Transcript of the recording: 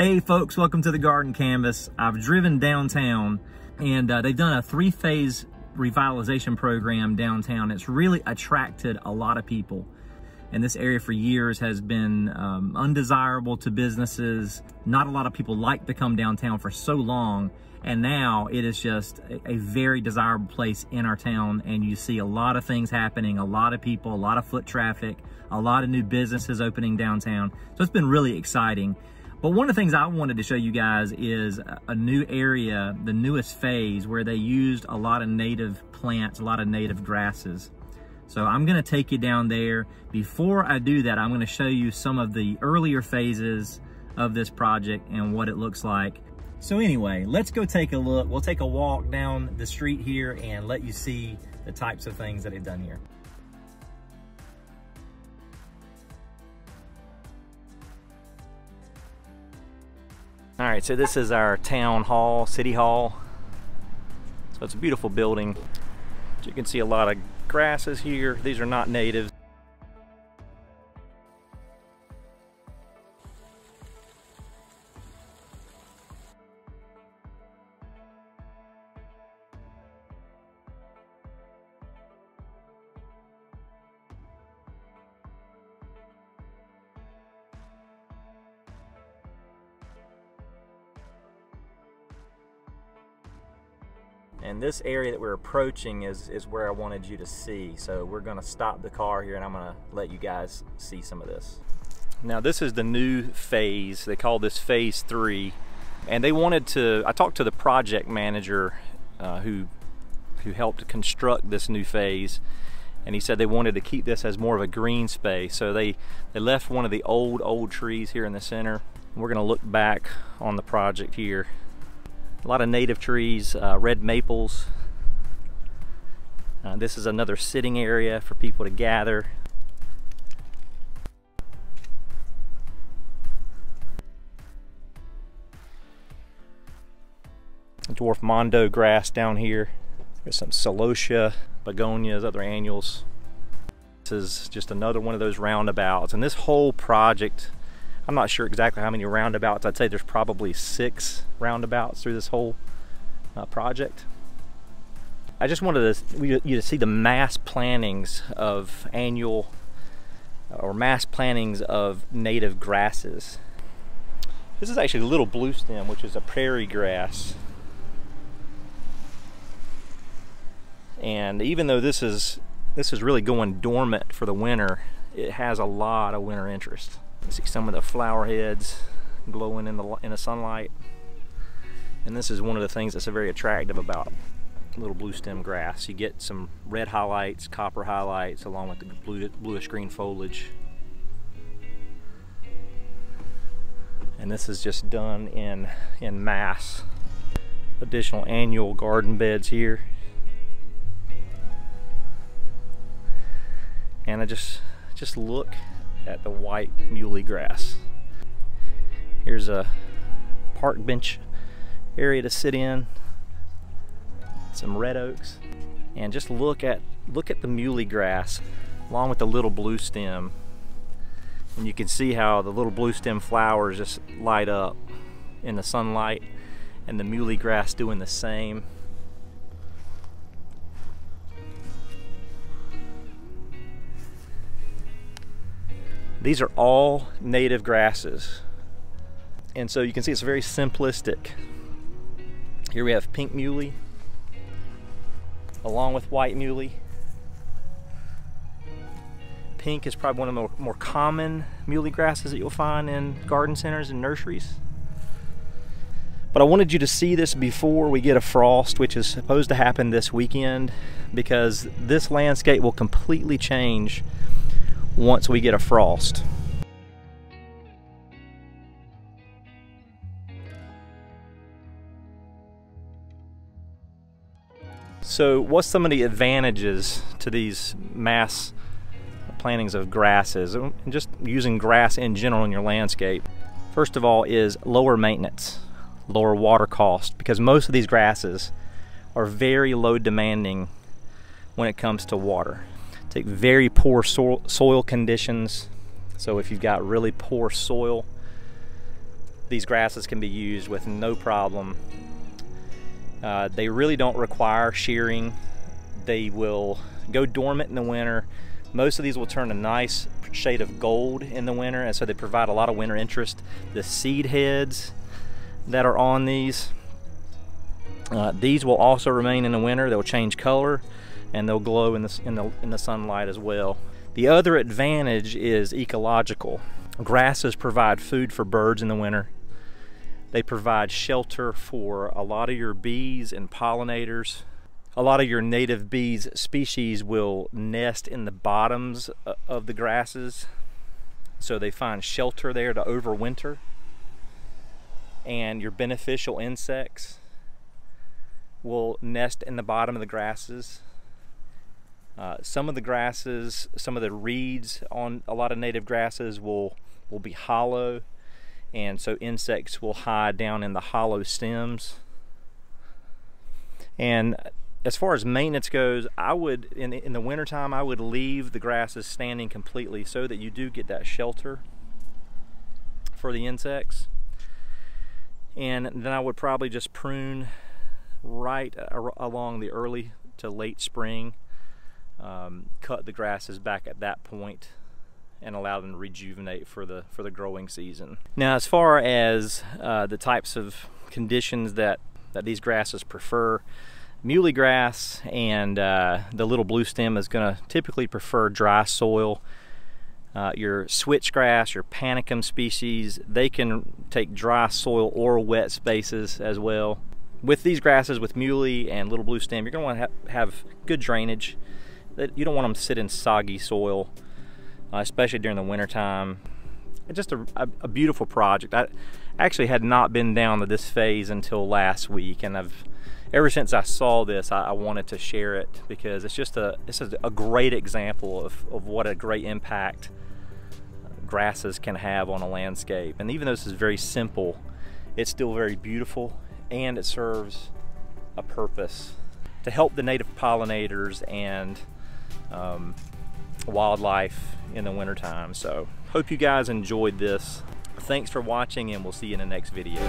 Hey folks, welcome to the Garden Canvas. I've driven downtown and they've done a 3-phase revitalization program downtown. It's really attracted a lot of people. And this area for years has been undesirable to businesses. Not a lot of people like to come downtown for so long. And now it is just a very desirable place in our town. And you see a lot of things happening, a lot of people, a lot of foot traffic, a lot of new businesses opening downtown. So it's been really exciting. But one of the things I wanted to show you guys is a new area, the newest phase, where they used a lot of native plants, a lot of native grasses. So I'm gonna take you down there. Before I do that, I'm gonna show you some of the earlier phases of this project and what it looks like. So anyway, let's go take a look. We'll take a walk down the street here and let you see the types of things that they've done here. All right, so this is our town hall, city hall. So it's a beautiful building. You can see a lot of grasses here. These are not natives. And this area that we're approaching is where I wanted you to see. So we're gonna stop the car here and I'm gonna let you guys see some of this. Now this is the new phase. They call this phase 3. And they wanted to, I talked to the project manager who helped construct this new phase. And he said they wanted to keep this as more of a green space. So they left one of the old trees here in the center. We're gonna look back on the project here. A lot of native trees, red maples. This is another sitting area for people to gather. Dwarf mondo grass down here. There's some celosia, begonias, other annuals. This is just another one of those roundabouts. And this whole project, I'm not sure exactly how many roundabouts. I'd say there's probably 6 roundabouts through this whole project. I just wanted you to see the mass plantings of annual or mass plantings of native grasses. This is actually Little Bluestem, which is a prairie grass. And even though this is really going dormant for the winter, it has a lot of winter interest. You see some of the flower heads glowing in the sunlight. And this is one of the things that's very attractive about Little Bluestem grass. You get some red highlights, copper highlights, along with the bluish green foliage. And this is just done in mass. Additional annual garden beds here. And I just look at the white muhly grass. Here's a park bench area to sit in, some red oaks, and just look at the muhly grass along with the little bluestem. And you can see how the little bluestem flowers just light up in the sunlight, and the muhly grass doing the same. These are all native grasses. And so you can see it's very simplistic. Here we have pink muhly, along with white muhly. Pink is probably one of the more common muhly grasses that you'll find in garden centers and nurseries. But I wanted you to see this before we get a frost, which is supposed to happen this weekend, because this landscape will completely change once we get a frost. So what's some of the advantages to these mass plantings of grasses, and just using grass in general in your landscape? First of all is lower maintenance, lower water cost, because most of these grasses are very low demanding when it comes to water. Take very poor soil conditions. So if you've got really poor soil, these grasses can be used with no problem. They really don't require shearing. They will go dormant in the winter. Most of these will turn a nice shade of gold in the winter, and so they provide a lot of winter interest. The seed heads that are on these will also remain in the winter. They'll change color and they'll glow in the sunlight as well. The other advantage is ecological. Grasses provide food for birds in the winter. They provide shelter for a lot of your bees and pollinators. A lot of your native bees species will nest in the bottoms of the grasses, so they find shelter there to overwinter. And your beneficial insects will nest in the bottom of the grasses. Some of the grasses, some of the reeds on a lot of native grasses will be hollow, and so insects will hide down in the hollow stems. And as far as maintenance goes, I would, in the wintertime, I would leave the grasses standing completely so that you do get that shelter for the insects. And then I would probably just prune right along the early to late spring, cut the grasses back at that point and allow them to rejuvenate for the growing season. Now, as far as the types of conditions that these grasses prefer, Muhly grass and the Little Bluestem is going to typically prefer dry soil. Your switchgrass, your panicum species, they can take dry soil or wet spaces as well. With these grasses, with Muhly and Little Bluestem, you're going to want to have good drainage. You don't want them to sit in soggy soil, especially during the winter time. It's just a beautiful project. I actually had not been down to this phase until last week, and ever since I saw this, I wanted to share it because it's just a great example of what a great impact grasses can have on a landscape. And even though this is very simple, it's still very beautiful, and it serves a purpose to help the native pollinators and wildlife in the wintertime. So hope you guys enjoyed this. Thanks for watching, and we'll see you in the next video.